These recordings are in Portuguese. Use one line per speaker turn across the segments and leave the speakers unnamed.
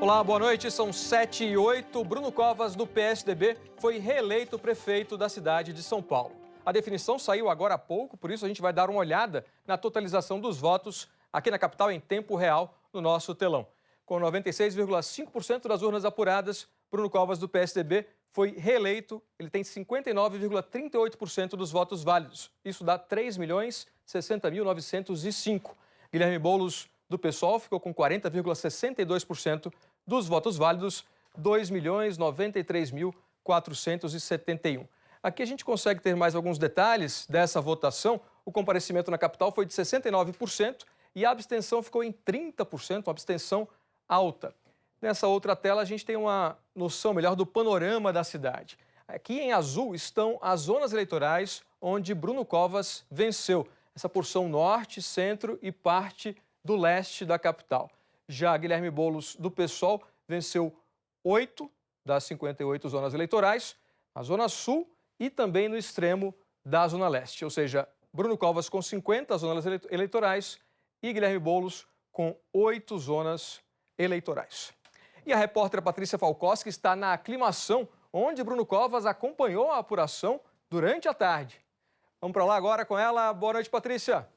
Olá, boa noite. São 7h08. Bruno Covas, do PSDB, foi reeleito prefeito da cidade de São Paulo. A definição saiu agora há pouco, por isso a gente vai dar uma olhada na totalização dos votos aqui na capital em tempo real no nosso telão. Com 96,5% das urnas apuradas, Bruno Covas, do PSDB, foi reeleito. Ele tem 59,38% dos votos válidos. Isso dá 3.060.905. Guilherme Boulos, do PSOL, ficou com 40,62% dos votos válidos, 2.093.471. Aqui a gente consegue ter mais alguns detalhes dessa votação. O comparecimento na capital foi de 69% e a abstenção ficou em 30%, uma abstenção alta. Nessa outra tela a gente tem uma noção melhor do panorama da cidade. Aqui em azul estão as zonas eleitorais onde Bruno Covas venceu. Essa porção norte, centro e parte do leste da capital. Já Guilherme Boulos, do PSOL, venceu 8 das 58 zonas eleitorais, a Zona Sul e também no extremo da Zona Leste. Ou seja, Bruno Covas com 50 zonas eleitorais e Guilherme Boulos com 8 zonas eleitorais. E a repórter Patrícia Falkowski está na aclimação, onde Bruno Covas acompanhou a apuração durante a tarde. Vamos para lá agora com ela. Boa noite, Patrícia.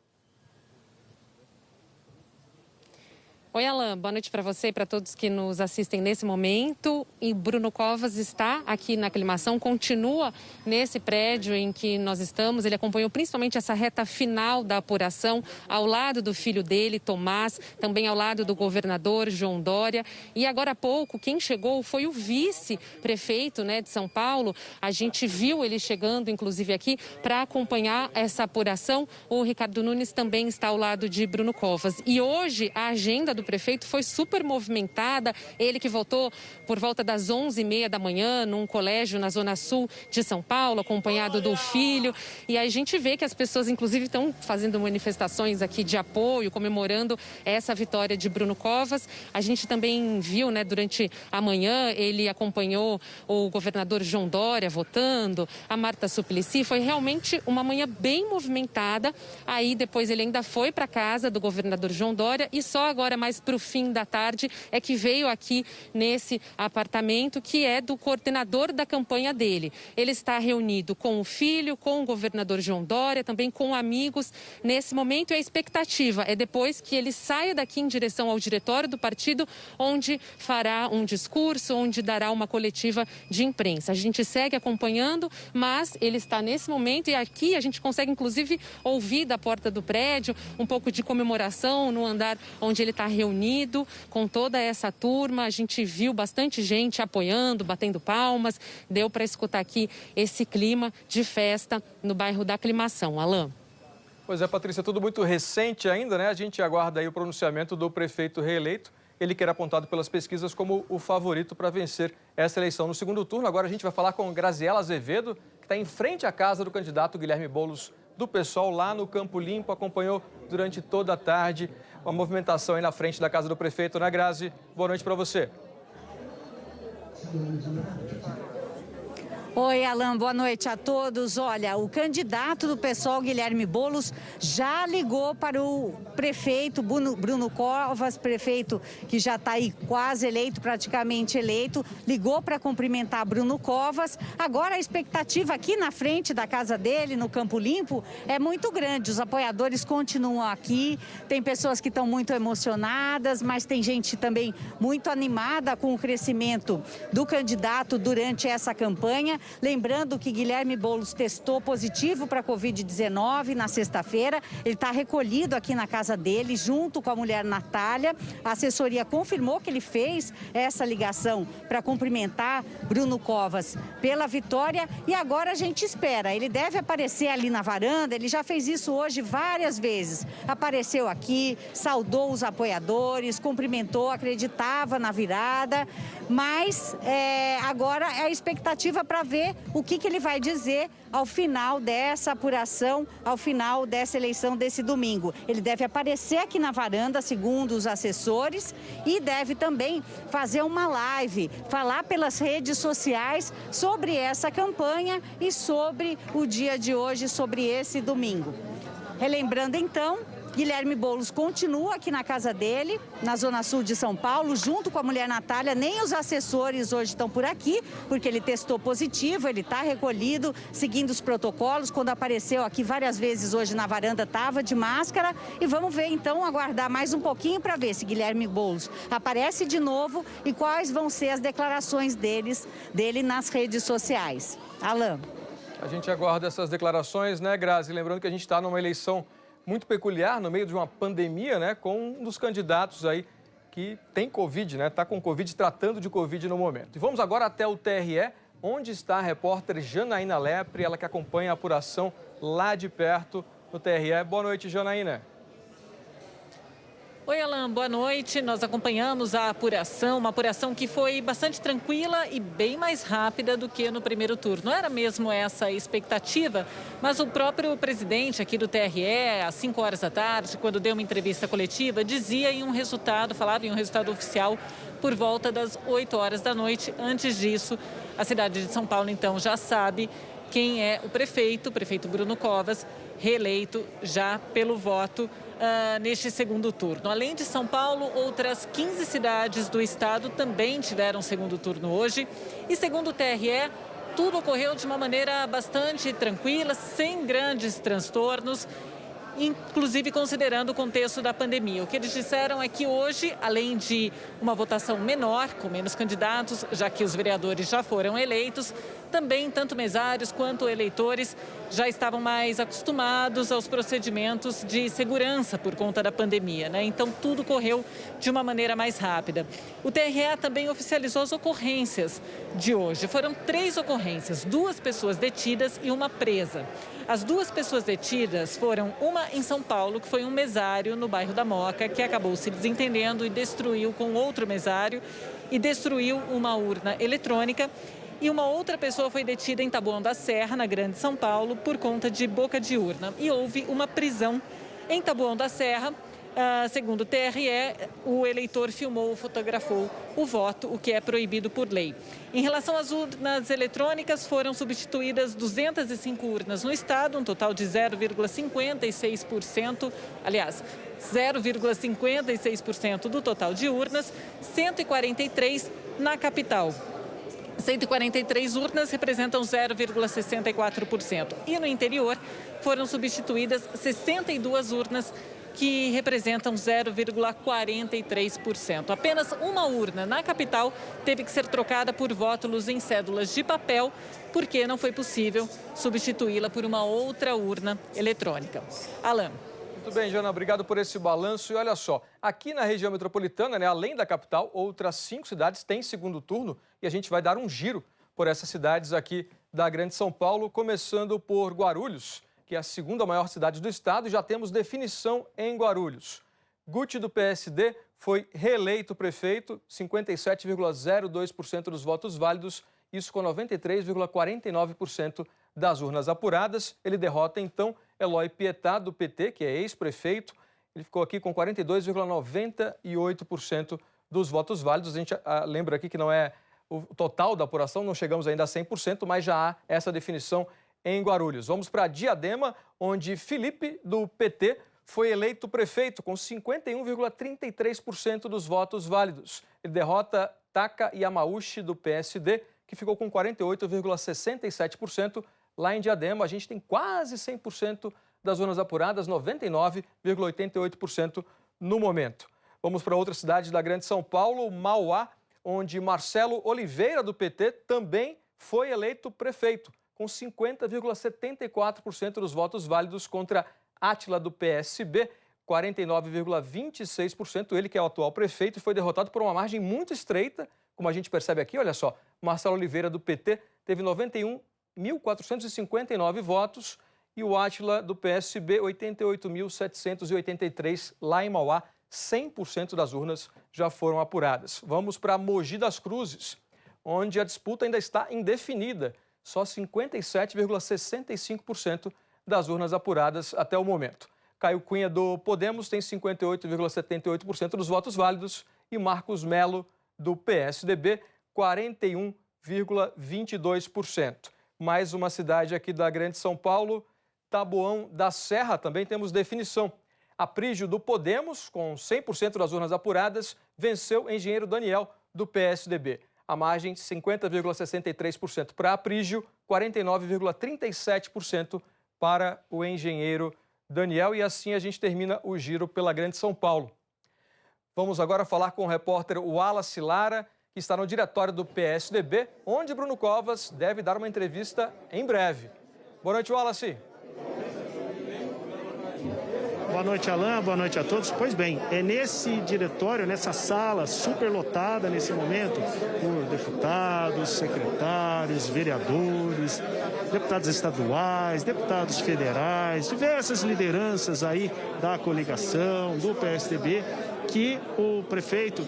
Oi, Alan. Boa noite para você e para todos que nos assistem nesse momento. E Bruno Covas está aqui na aclimação, continua nesse prédio em que nós estamos. Ele acompanhou principalmente essa reta final da apuração, ao lado do filho dele, Tomás, também ao lado do governador João Dória. E agora há pouco, quem chegou foi o vice-prefeito, de São Paulo. A gente viu ele chegando, inclusive, aqui para acompanhar essa apuração. O Ricardo Nunes também está ao lado de Bruno Covas. E hoje a agenda do prefeito foi super movimentada. Ele que votou por volta das 11h30 da manhã num colégio na Zona Sul de São Paulo, acompanhado do filho. E a gente vê que as pessoas, inclusive, estão fazendo manifestações aqui de apoio, comemorando essa vitória de Bruno Covas. A gente também viu, durante a manhã, ele acompanhou o governador João Dória votando, a Marta Suplicy. Foi realmente uma manhã bem movimentada. Aí depois ele ainda foi para a casa do governador João Dória e só agora mais para o fim da tarde é que veio aqui nesse apartamento que é do coordenador da campanha dele. Ele está reunido com o filho, com o governador João Dória, também com amigos nesse momento. E a expectativa é depois que ele saia daqui em direção ao diretório do partido, onde fará um discurso, onde dará uma coletiva de imprensa. A gente segue acompanhando, mas ele está nesse momento e aqui a gente consegue inclusive ouvir da porta do prédio um pouco de comemoração no andar onde ele está reunido com toda essa turma. A gente viu bastante gente apoiando, batendo palmas. Deu para escutar aqui esse clima de festa no bairro da Aclimação. Alan.
Pois é, Patrícia, tudo muito recente ainda, A gente aguarda aí o pronunciamento do prefeito reeleito. Ele que era apontado pelas pesquisas como o favorito para vencer essa eleição no segundo turno. Agora a gente vai falar com Graziela Azevedo, que está em frente à casa do candidato Guilherme Boulos, do PSOL, lá no Campo Limpo. Acompanhou durante toda a tarde uma movimentação aí na frente da casa do prefeito. Grazi, boa noite para você.
Oi, Alan, boa noite a todos. Olha, o candidato do PSOL, Guilherme Boulos, já ligou para o prefeito Bruno Covas, prefeito que já está aí quase eleito, praticamente eleito, ligou para cumprimentar Bruno Covas. Agora a expectativa aqui na frente da casa dele, no Campo Limpo, é muito grande. Os apoiadores continuam aqui, tem pessoas que estão muito emocionadas, mas tem gente também muito animada com o crescimento do candidato durante essa campanha. Lembrando que Guilherme Boulos testou positivo para a Covid-19 na sexta-feira. Ele está recolhido aqui na casa dele, junto com a mulher Natália. A assessoria confirmou que ele fez essa ligação para cumprimentar Bruno Covas pela vitória. E agora a gente espera. Ele deve aparecer ali na varanda. Ele já fez isso hoje várias vezes. Apareceu aqui, saudou os apoiadores, cumprimentou, acreditava na virada. Mas agora é a expectativa para ver o que ele vai dizer ao final dessa apuração, ao final dessa eleição desse domingo. Ele deve aparecer aqui na varanda, segundo os assessores, e deve também fazer uma live, falar pelas redes sociais sobre essa campanha e sobre o dia de hoje, sobre esse domingo. Relembrando então Guilherme Boulos continua aqui na casa dele, na Zona Sul de São Paulo, junto com a mulher Natália. Nem os assessores hoje estão por aqui, porque ele testou positivo, ele está recolhido, seguindo os protocolos. Quando apareceu aqui várias vezes hoje na varanda, estava de máscara. E vamos ver, então, aguardar mais um pouquinho para ver se Guilherme Boulos aparece de novo e quais vão ser as declarações dele nas redes sociais. Alan.
A gente aguarda essas declarações, né, Grazi? Lembrando que a gente está numa eleição muito peculiar, no meio de uma pandemia, né, com um dos candidatos aí que tem Covid, né, está com Covid, tratando de Covid no momento. E vamos agora até o TRE, onde está a repórter Janaína Lepre, ela que acompanha a apuração lá de perto no TRE. Boa noite, Janaína.
Oi, Alan, boa noite. Nós acompanhamos a apuração, uma apuração que foi bastante tranquila e bem mais rápida do que no primeiro turno. Não era mesmo essa a expectativa, mas o próprio presidente aqui do TRE, às 5 horas da tarde, quando deu uma entrevista coletiva, falava em um resultado oficial por volta das 8 horas da noite. Antes disso, a cidade de São Paulo, então, já sabe quem é o prefeito Bruno Covas, reeleito já pelo voto neste segundo turno. Além de São Paulo, outras 15 cidades do estado também tiveram segundo turno hoje. E segundo o TRE, tudo ocorreu de uma maneira bastante tranquila, sem grandes transtornos, inclusive considerando o contexto da pandemia. O que eles disseram é que hoje, além de uma votação menor, com menos candidatos, já que os vereadores já foram eleitos, também tanto mesários quanto eleitores já estavam mais acostumados aos procedimentos de segurança por conta da pandemia, né? Então, tudo correu de uma maneira mais rápida. O TRE também oficializou as ocorrências de hoje. Foram 3 ocorrências, 2 pessoas detidas e uma presa. As 2 pessoas detidas foram uma em São Paulo, que foi um mesário no bairro da Moca, que acabou se desentendendo e destruiu com outro mesário e destruiu uma urna eletrônica. E uma outra pessoa foi detida em Taboão da Serra, na Grande São Paulo, por conta de boca de urna. E houve uma prisão em Taboão da Serra. Segundo o TRE, o eleitor filmou ou fotografou o voto, o que é proibido por lei. Em relação às urnas eletrônicas, foram substituídas 205 urnas no estado, um total de 0,56%, aliás, 0,56% do total de urnas, 143 na capital. 143 urnas representam 0,64%. E no interior foram substituídas 62 urnas, que representam 0,43%. Apenas uma urna na capital teve que ser trocada por rótulos em cédulas de papel, porque não foi possível substituí-la por uma outra urna eletrônica. Alan.
Muito bem, Jana, obrigado por esse balanço. E olha só, aqui na região metropolitana, né, além da capital, outras 5 cidades têm segundo turno e a gente vai dar um giro por essas cidades aqui da Grande São Paulo, começando por Guarulhos, que é a segunda maior cidade do estado, e já temos definição em Guarulhos. Guti, do PSD, foi reeleito prefeito, 57,02% dos votos válidos, isso com 93,49% das urnas apuradas. Ele derrota, então, Eloy Pietá, do PT, que é ex-prefeito. Ele ficou aqui com 42,98% dos votos válidos. A gente lembra aqui que não é o total da apuração, não chegamos ainda a 100%, mas já há essa definição em Guarulhos. Vamos para Diadema, onde Felipe, do PT, foi eleito prefeito com 51,33% dos votos válidos. Ele derrota Taka Yamauchi, do PSD, que ficou com 48,67%. Lá em Diadema, a gente tem quase 100% das urnas apuradas, 99,88% no momento. Vamos para outra cidade da Grande São Paulo, Mauá, onde Marcelo Oliveira, do PT, também foi eleito prefeito, com 50,74% dos votos válidos contra Átila, do PSB, 49,26%. Ele, que é o atual prefeito, foi derrotado por uma margem muito estreita, como a gente percebe aqui. Olha só, Marcelo Oliveira, do PT, teve 91.459 votos e o Átila, do PSB, 88.783 lá em Mauá. 100% das urnas já foram apuradas. Vamos para Mogi das Cruzes, onde a disputa ainda está indefinida. Só 57,65% das urnas apuradas até o momento. Caio Cunha, do Podemos, tem 58,78% dos votos válidos e Marcos Melo, do PSDB, 41,22%. Mais uma cidade aqui da Grande São Paulo, Taboão da Serra, também temos definição. Aprígio do Podemos, com 100% das urnas apuradas, venceu Engenheiro Daniel, do PSDB. A margem de 50,63% para Aprígio, 49,37% para o Engenheiro Daniel. E assim a gente termina o giro pela Grande São Paulo. Vamos agora falar com o repórter Wallace Lara, que está no diretório do PSDB, onde Bruno Covas deve dar uma entrevista em breve. Boa noite, Wallace.
Boa noite, Alain. Boa noite a todos. Pois bem, é nesse diretório, nessa sala superlotada nesse momento, por deputados, secretários, vereadores, deputados estaduais, deputados federais, diversas lideranças aí da coligação, do PSDB, que o prefeito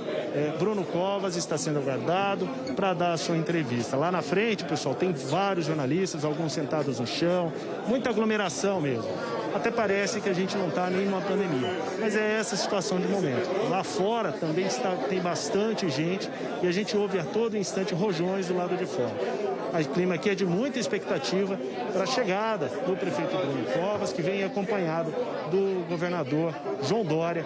Bruno Covas está sendo aguardado para dar a sua entrevista. Lá na frente, pessoal, tem vários jornalistas, alguns sentados no chão, muita aglomeração mesmo. Até parece que a gente não está nem numa pandemia, mas é essa a situação de momento. Lá fora também tem bastante gente e a gente ouve a todo instante rojões do lado de fora. O clima aqui é de muita expectativa para a chegada do prefeito Bruno Covas, que vem acompanhado do governador João Dória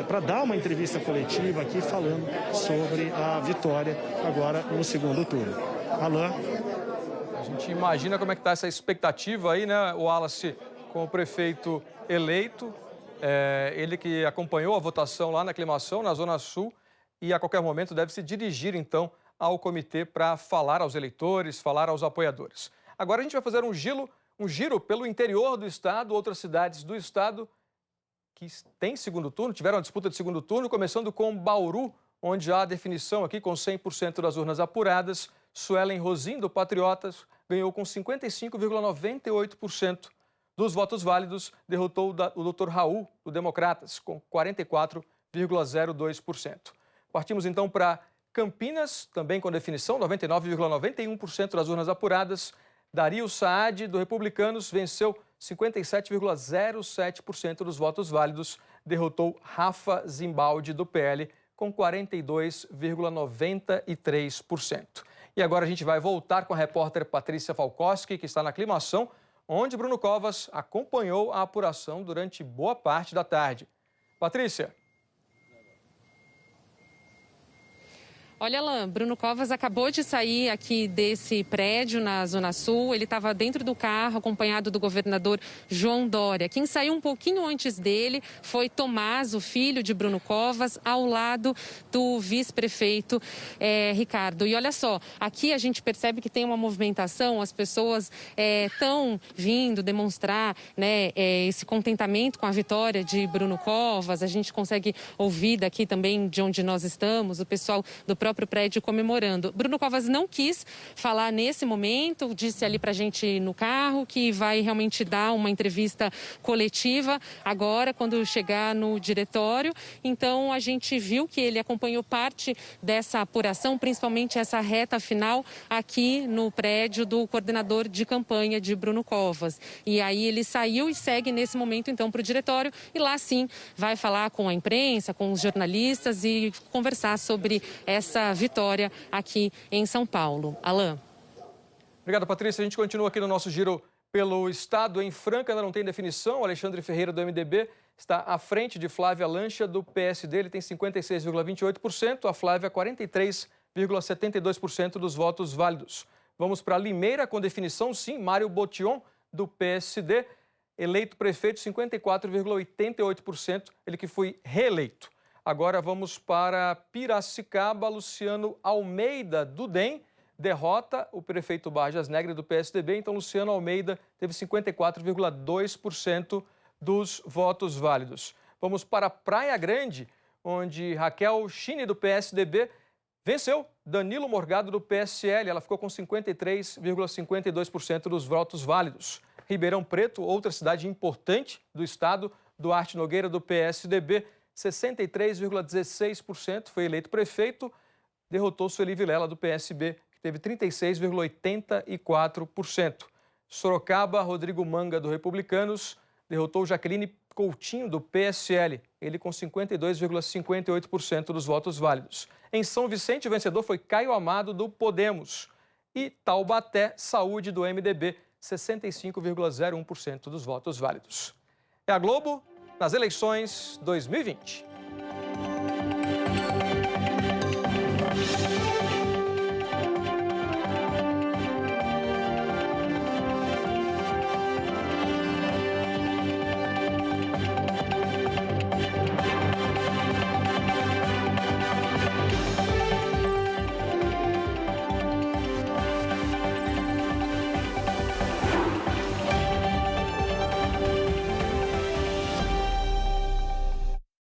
para dar uma entrevista coletiva aqui falando sobre a vitória agora no segundo turno. Alain.
A gente imagina como é que está essa expectativa aí, né, Wallace, com o prefeito eleito, ele que acompanhou a votação lá na aclimação, na Zona Sul, e a qualquer momento deve se dirigir, então, ao comitê para falar aos eleitores, falar aos apoiadores. Agora a gente vai fazer um giro pelo interior do estado, outras cidades do estado que tem segundo turno, tiveram a disputa de segundo turno, começando com Bauru, onde há a definição aqui com 100% das urnas apuradas. Suelen Rosim, do Patriotas, ganhou com 55,98% dos votos válidos, derrotou o Dr. Raul, do Democratas, com 44,02%. Partimos então para Campinas, também com definição, 99,91% das urnas apuradas. Dario Saad, do Republicanos, venceu 57,07% dos votos válidos, derrotou Rafa Zimbaldi, do PL, com 42,93%. E agora a gente vai voltar com a repórter Patrícia Falkowski, que está na aclimação, onde Bruno Covas acompanhou a apuração durante boa parte da tarde. Patrícia.
Olha, Alain, Bruno Covas acabou de sair aqui desse prédio na Zona Sul. Ele estava dentro do carro, acompanhado do governador João Dória. Quem saiu um pouquinho antes dele foi Tomás, o filho de Bruno Covas, ao lado do vice-prefeito Ricardo. E olha só, aqui a gente percebe que tem uma movimentação, as pessoas estão vindo demonstrar, né, esse contentamento com a vitória de Bruno Covas. A gente consegue ouvir daqui também de onde nós estamos, o pessoal do próprio prédio comemorando. Bruno Covas não quis falar nesse momento, disse ali pra gente no carro que vai realmente dar uma entrevista coletiva agora, quando chegar no diretório. Então, a gente viu que ele acompanhou parte dessa apuração, principalmente essa reta final aqui no prédio do coordenador de campanha de Bruno Covas. E aí ele saiu e segue nesse momento, então, para o diretório e lá sim vai falar com a imprensa, com os jornalistas e conversar sobre essa vitória aqui em São Paulo. Alain.
Obrigado, Patrícia. A gente continua aqui no nosso giro pelo estado. Em Franca ainda não tem definição. O Alexandre Ferreira, do MDB, está à frente de Flávia Lancha, do PSD. Ele tem 56,28%. A Flávia, 43,72% dos votos válidos. Vamos para Limeira, com definição, sim. Mário Botion, do PSD, eleito prefeito, 54,88%. Ele que foi reeleito. Agora vamos para Piracicaba. Luciano Almeida, do DEM, derrota o prefeito Barjas Negre, do PSDB. Então, Luciano Almeida teve 54,2% dos votos válidos. Vamos para Praia Grande, onde Raquel Chine, do PSDB, venceu Danilo Morgado, do PSL. Ela ficou com 53,52% dos votos válidos. Ribeirão Preto, outra cidade importante do estado, Duarte Nogueira, do PSDB, 63,16%, foi eleito prefeito, derrotou Sueli Vilela, do PSB, que teve 36,84%. Sorocaba, Rodrigo Manga, do Republicanos, derrotou Jaqueline Coutinho, do PSL, ele com 52,58% dos votos válidos. Em São Vicente, o vencedor foi Caio Amado, do Podemos. E Taubaté, Saúde, do MDB, 65,01% dos votos válidos. É a Globo nas eleições 2020.